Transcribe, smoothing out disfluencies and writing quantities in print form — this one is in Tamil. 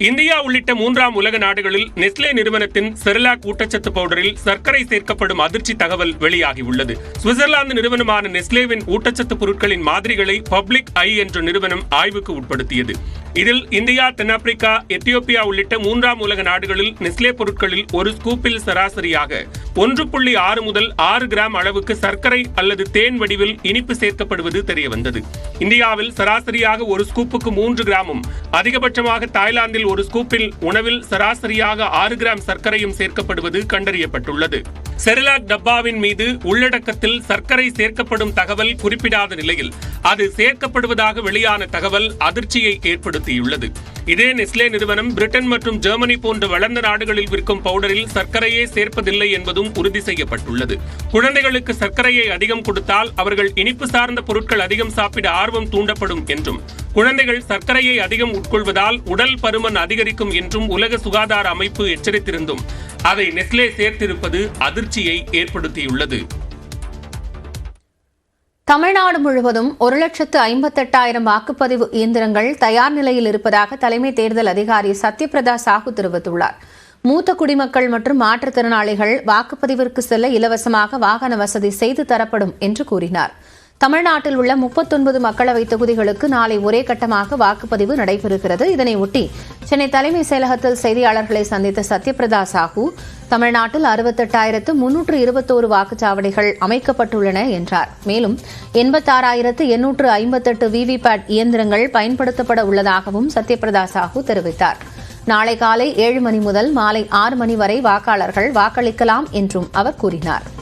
இந்தியா உள்ளிட்ட மூன்றாம் உலக நாடுகளில் நெஸ்லே நிறுவனத்தின் செர்லாக் ஊட்டச்சத்து பவுடரில் சர்க்கரை சேர்க்கப்படும் அதிர்ச்சி தகவல் வெளியாகியுள்ளது. சுவிட்சர்லாந்து நிறுவனமான நெஸ்லேவின் ஊட்டச்சத்து பொருட்களின் மாதிரிகளை பப்ளிக் ஐ என்ற நிறுவனம் ஆய்வுக்கு உட்படுத்தியது. இதில் இந்தியா, தென்னாப்பிரிக்கா, எத்தியோப்பியா உள்ளிட்ட மூன்றாம் உலக நாடுகளில் நெஸ்லே பொருட்களில் ஒரு ஸ்கூப்பில் சராசரியாக 1.6 முதல் 6 கிராம் அளவுக்கு சர்க்கரை அல்லது தேன் வடிவில் இனிப்பு சேர்க்கப்படுவது தெரியவந்தது. இந்தியாவில் சராசரியாக ஒரு ஸ்கூப்புக்கு 3 கிராமும், அதிகபட்சமாக தாய்லாந்தில் ஒரு ஸ்கூப்பில் உணவில் சராசரியாக 6 கிராம் சர்க்கரையும் சேர்க்கப்படுவது கண்டறியப்பட்டுள்ளது. செர்லாக் டப்பாவின் மீது உள்ளடக்கத்தில் சர்க்கரை சேர்க்கப்படும் தகவல் குறிப்பிடாத நிலையில் அது சேர்க்கப்படுவதாக வெளியான தகவல் அதிர்ச்சியை ஏற்படுத்தியுள்ளது. இதே நெஸ்லே நிறுவனம் பிரிட்டன் மற்றும் ஜெர்மனி போன்ற வளர்ந்த நாடுகளில் விற்கும் பவுடரில் சர்க்கரையே சேர்ப்பதில்லை என்பதும் உறுதி செய்யப்பட்டுள்ளது. குழந்தைகளுக்கு சர்க்கரையை அதிகம் கொடுத்தால் அவர்கள் இனிப்பு சார்ந்த பொருட்கள் அதிகம் சாப்பிட ஆர்வம் தூண்டப்படும் என்றும், குழந்தைகள் சர்க்கரையை அதிகம் உட்கொள்வதால் உடல் பருமன் அதிகரிக்கும் என்றும் உலக சுகாதார அமைப்பு எச்சரித்திருந்தும் அதை நெஸ்லே சேர்த்திருப்பது அதிர்ச்சியை ஏற்படுத்தியுள்ளது. தமிழ்நாடு முழுவதும் 1,58,000 வாக்குப்பதிவு இயந்திரங்கள் தயார் நிலையில் இருப்பதாக தலைமை தேர்தல் அதிகாரி சத்யபிரதா சாஹூ தெரிவித்துள்ளார். மூத்த குடிமக்கள் மற்றும் மாற்றுத்திறனாளிகள் வாக்குப்பதிவிற்கு செல்ல இலவசமாக வாகன வசதி செய்து தரப்படும் என்று கூறினார். தமிழ்நாட்டில் உள்ள 39 மக்களவைத் தொகுதிகளுக்கு நாளை ஒரே கட்டமாக வாக்குப்பதிவு நடைபெறுகிறது. இதனையொட்டி சென்னை தலைமைச் செயலகத்தில் செய்தியாளர்களை சந்தித்த சத்யபிரதா சாஹூ, தமிழ்நாட்டில் 68,321 வாக்குச்சாவடிகள் அமைக்கப்பட்டுள்ளன என்றார். மேலும் 86,858 விவிபேட் இயந்திரங்கள் பயன்படுத்தப்பட உள்ளதாகவும் சத்யபிரதா சாஹூ தெரிவித்தார். நாளை காலை 7 மணி முதல் மாலை 6 மணி வரை வாக்காளர்கள் வாக்களிக்கலாம் என்றும் அவர் கூறினார்.